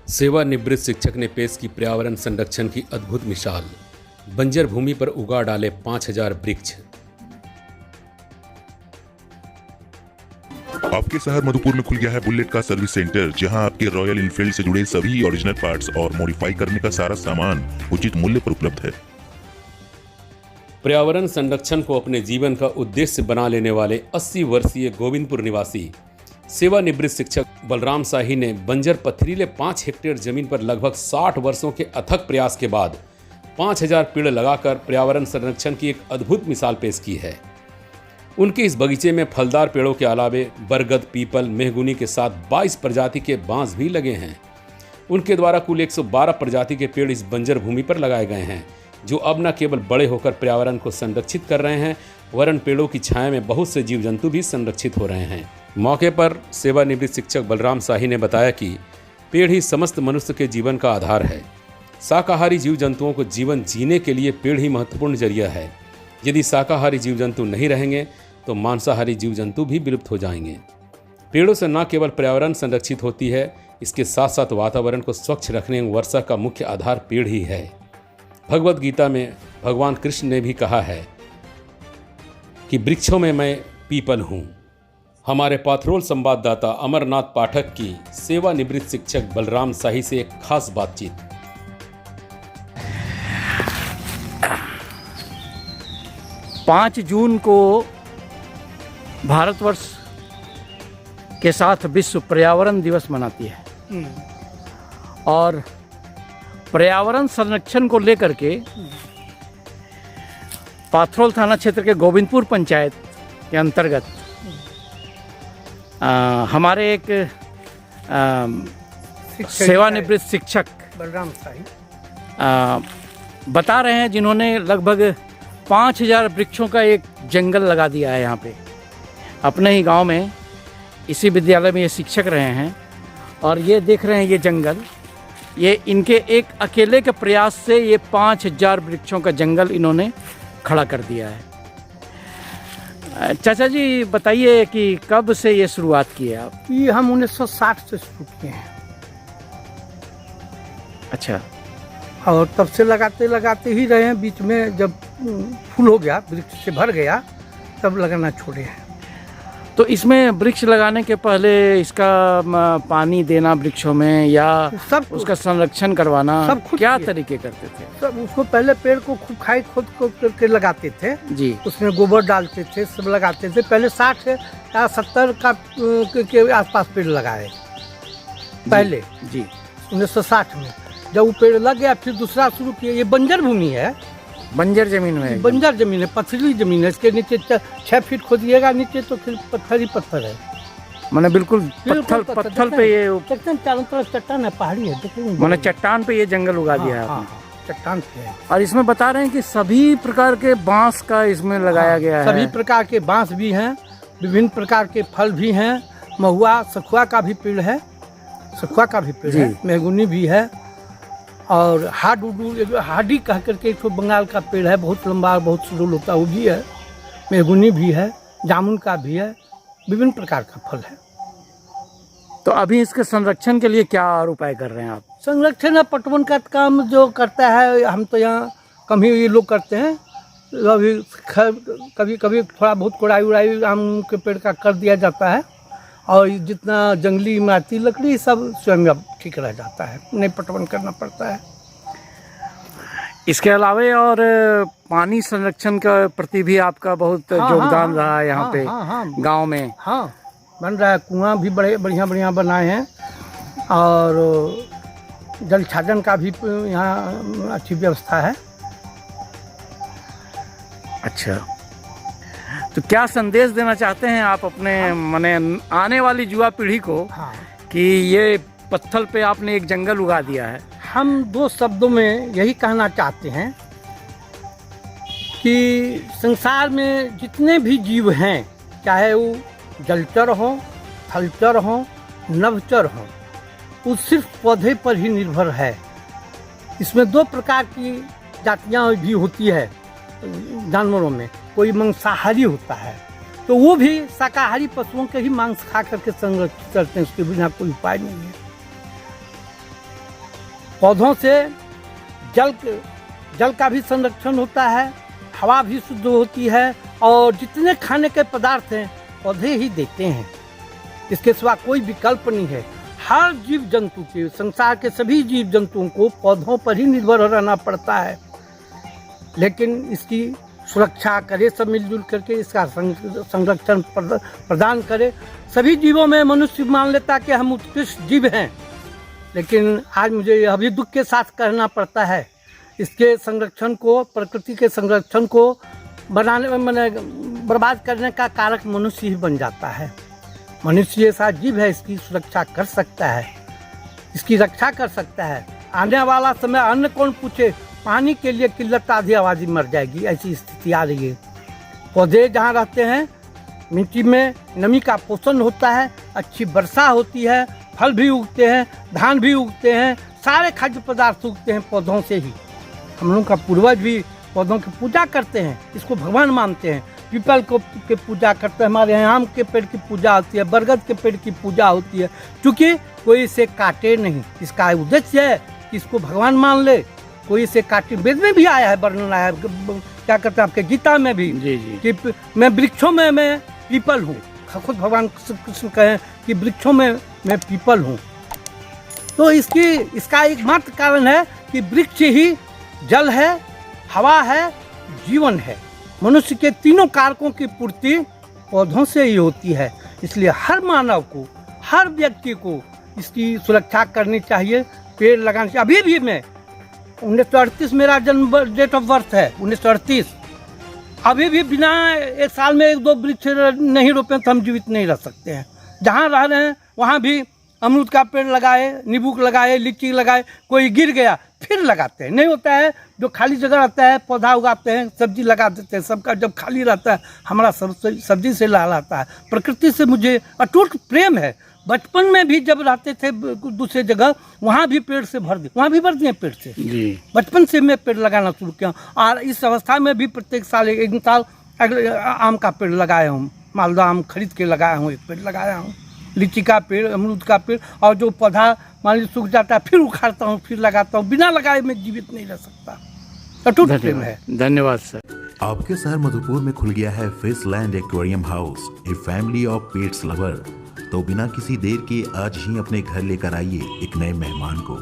सेवानिवृत्त शिक्षक ने पेश की पर्यावरण संरक्षण की अद्भुत मिसाल। बंजर भूमि पर उगा डाले 5000 वृक्ष। आपके शहर मधुपुर में खुल गया है बुलेट का सर्विस सेंटर, जहां आपके रॉयल इनफील्ड से जुड़े सभी ओरिजिनल पार्ट्स और मॉडिफाई करने का सारा सामान उचित मूल्य पर उपलब्ध है। पर्यावरण संरक्षण को अपने जीवन का उद्देश्य बना लेने वाले 80 वर्षीय गोविंदपुर निवासी सेवानिवृत्त शिक्षक बलराम शाही ने बंजर पथरीले 5 हेक्टेयर जमीन पर लगभग 60 वर्षों के अथक प्रयास के बाद 5000 पेड़ लगाकर पर्यावरण संरक्षण की एक अद्भुत मिसाल पेश की है। उनके इस बगीचे में फलदार पेड़ों के अलावे बरगद, पीपल, मेहगुनी के साथ 22 प्रजाति के बांस भी लगे हैं। उनके द्वारा कुल 112 प्रजाति के पेड़ इस बंजर भूमि पर लगाए गए हैं, जो अब न केवल बड़े होकर पर्यावरण को संरक्षित कर रहे हैं, वरन पेड़ों की छाया में बहुत से जीव जंतु भी संरक्षित हो रहे हैं। मौके पर सेवानिवृत्त शिक्षक बलराम शाही ने बताया कि पेड़ ही समस्त मनुष्य के जीवन का आधार है। शाकाहारी जीव जंतुओं को जीवन जीने के लिए पेड़ ही महत्वपूर्ण जरिया है। यदि शाकाहारी जीव जंतु नहीं रहेंगे तो मांसाहारी जीव जंतु भी विलुप्त हो जाएंगे। पेड़ों से न केवल पर्यावरण संरक्षित होती है, इसके साथ साथ वातावरण को स्वच्छ रखने एवं वर्षा का मुख्य आधार पेड़ ही है। भगवद गीता में भगवान कृष्ण ने भी कहा है कि वृक्षों में मैं पीपल हूँ। हमारे पाथरोल संवाददाता अमरनाथ पाठक की सेवानिवृत्त शिक्षक बलराम शाही से एक खास बातचीत। 5 जून को भारतवर्ष के साथ विश्व पर्यावरण दिवस मनाती है और पर्यावरण संरक्षण को लेकर के पाथरोल थाना क्षेत्र के गोविंदपुर पंचायत के अंतर्गत हमारे एक सेवानिवृत्त शिक्षक बलराम शाही बता रहे हैं, जिन्होंने लगभग 5000 वृक्षों का एक जंगल लगा दिया है यहाँ पे अपने ही गांव में। इसी विद्यालय में ये शिक्षक रहे हैं और ये देख रहे हैं ये जंगल, ये इनके एक अकेले के प्रयास से ये 5000 वृक्षों का जंगल इन्होंने खड़ा कर दिया है। चाचा जी बताइए कि कब से ये शुरुआत की है आप? ये हम 1960 से शुरू किए हैं। अच्छा। और तब से लगाते लगाते ही रहे हैं। बीच में जब फूल हो गया, वृक्ष से भर गया, तब लगाना छोड़े हैं। तो इसमें वृक्ष लगाने के पहले इसका पानी देना वृक्षों में या सब उसका संरक्षण करवाना सब खुद क्या किए। तरीके करते थे? सब उसको पहले पेड़ को खूब खाई खुद को करके लगाते थे जी। उसमें गोबर डालते थे, सब लगाते थे। पहले 60 या 70 के आसपास पेड़ लगाए पहले जी 1960 में। जब वो पेड़ लग गया फिर दूसरा शुरू किया। ये बंजर भूमि है, बंजर जमीन में एकदम। बंजर जमीन है, पथरीली जमीन है। इसके नीचे 6 फीट खोदिएगा नीचे तो फिर पत्थर ही पत्थर है। माने बिल्कुल पत्थर पे ये एकदम चारों तरफ चट्टान है, पहाड़ी है। देखिए माने चट्टान पे ये जंगल उगा दिया है हाँ, आपने। हाँ, चट्टान पे है। और इसमें बता रहे हैं कि सभी प्रकार के बांस का इसमें लगाया गया है। सभी प्रकार के बांस भी हैं, विभिन्न प्रकार के फल भी हैं। महुआ, सखुआ का भी पेड़ है, सखुआ का भी पेड़ है, मेहगुनी भी है। और हाडी कह करके एक बंगाल का पेड़ है, बहुत लंबा बहुत सुडौल होता है, वो भी है। मेहगुनी भी है, जामुन का भी है, विभिन्न प्रकार का फल है। तो अभी इसके संरक्षण के लिए क्या और उपाय कर रहे हैं आप? संरक्षण है, पटवन का काम जो करता है, हम तो यहाँ कम ही ये लोग करते हैं। अभी कभी कभी थोड़ा बहुत कोड़ाई उड़ाई आम के पेड़ का कर दिया जाता है और जितना जंगली इमारती लकड़ी सब स्वयं अब ठीक रह जाता है, नहीं पटवन करना पड़ता है। इसके अलावा और पानी संरक्षण के प्रति भी आपका बहुत योगदान रहा है यहाँ पे गांव में। हाँ, बन रहा है। कुआं भी बड़े बढ़िया बनाए हैं और जल छाजन का भी यहाँ अच्छी व्यवस्था है। अच्छा, तो क्या संदेश देना चाहते हैं आप अपने माने आने वाली युवा पीढ़ी को कि ये पत्थर पे आपने एक जंगल उगा दिया है? हम 2 शब्दों में यही कहना चाहते हैं कि संसार में जितने भी जीव हैं, चाहे वो जलचर हो, थलचर हो, नभचर हो, वो सिर्फ पौधे पर ही निर्भर है। इसमें 2 प्रकार की जातियाँ भी होती है जानवरों में। कोई मांसाहारी होता है तो वो भी शाकाहारी पशुओं के ही मांस खा करके संरक्षित करते हैं, उसके बिना कोई उपाय नहीं है। पौधों से जल का भी संरक्षण होता है, हवा भी शुद्ध होती है, और जितने खाने के पदार्थ हैं पौधे ही देते हैं। इसके सिवा कोई विकल्प नहीं है। हर जीव जंतु के, संसार के सभी जीव जंतुओं को पौधों पर ही निर्भर रहना पड़ता है। लेकिन इसकी सुरक्षा करे सब मिलजुल करके, इसका संरक्षण प्रदान करे। सभी जीवों में मनुष्य मान लेता कि हम उत्कृष्ट जीव हैं, लेकिन आज मुझे यह भी दुख के साथ कहना पड़ता है, इसके संरक्षण को, प्रकृति के संरक्षण को बनाने में बर्बाद करने का कारक मनुष्य ही बन जाता है। मनुष्य ऐसा जीव है, इसकी सुरक्षा कर सकता है, इसकी रक्षा कर सकता है। आने वाला समय अन्य कौन पूछे, पानी के लिए किल्लत आधी आबादी मर जाएगी, ऐसी स्थिति आ रही है। पौधे जहाँ रहते हैं मिट्टी में नमी का पोषण होता है, अच्छी वर्षा होती है, फल भी उगते हैं, धान भी उगते हैं, सारे खाद्य पदार्थ उगते हैं पौधों से ही। हम लोग का पूर्वज भी पौधों की पूजा करते हैं, इसको भगवान मानते हैं। पीपल को के पूजा करते हैं, हमारे यहाँ आम के पेड़ की पूजा होती है, बरगद के पेड़ की पूजा होती है, क्योंकि कोई इसे काटे नहीं। इसका उद्देश्य है कि इसको भगवान मान ले, कोई इसे काटे। वेद में भी आया है, वर्णन आया है, क्या कहते हैं आपके गीता में भी, कि मैं वृक्षों में मैं पीपल हूँ। खुद भगवान कृष्ण कहें कि वृक्षों में मैं पीपल हूँ। तो इसका एकमात्र कारण है कि वृक्ष ही जल है, हवा है, जीवन है। मनुष्य के तीनों कारकों की पूर्ति पौधों से ही होती है। इसलिए हर मानव को, हर व्यक्ति को इसकी सुरक्षा करनी चाहिए, पेड़ लगाने चाहिए। अभी भी मैं 1938 मेरा जन्म डेट ऑफ बर्थ है, 1938। अभी भी बिना एक साल में 1-2 वृक्ष नहीं रोपे तो हम जीवित नहीं रह सकते हैं। जहाँ रह रहे हैं वहाँ भी अमरूद का पेड़ लगाए, नींबू लगाए, लीची लगाए, कोई गिर गया फिर लगाते हैं। नहीं होता है जो खाली जगह रहता है पौधा उगाते हैं, सब्जी लगा देते हैं। सबका जब खाली रहता है हमारा सब्जी से लहलाता है। प्रकृति से मुझे अटूट प्रेम है। बचपन में भी जब रहते थे दूसरे जगह, वहाँ भी पेड़ से भर दिए, वहाँ भी भर दिए पेड़ से। बचपन से मैं पेड़ लगाना शुरू किया, और इस अवस्था में भी प्रत्येक साल एक साल अगले आम का पेड़ लगाया हूँ, मालदा आम खरीद के लगाया हूँ, एक पेड़ लगाया हूँ, लीची का पेड़, अमरूद का पेड़। और जो पौधा मान लीजिए सूख जाता है फिर उखाड़ता हूँ, फिर लगाता हूँ। बिना लगाए मैं जीवित नहीं रह सकता। अटूट प्रेम है। धन्यवाद सर। आपके शहर मधुपुर में खुल गया है Fishland aquarium house, a family of pets lover. तो बिना किसी देर के आज ही अपने घर लेकर आइए एक नए मेहमान को।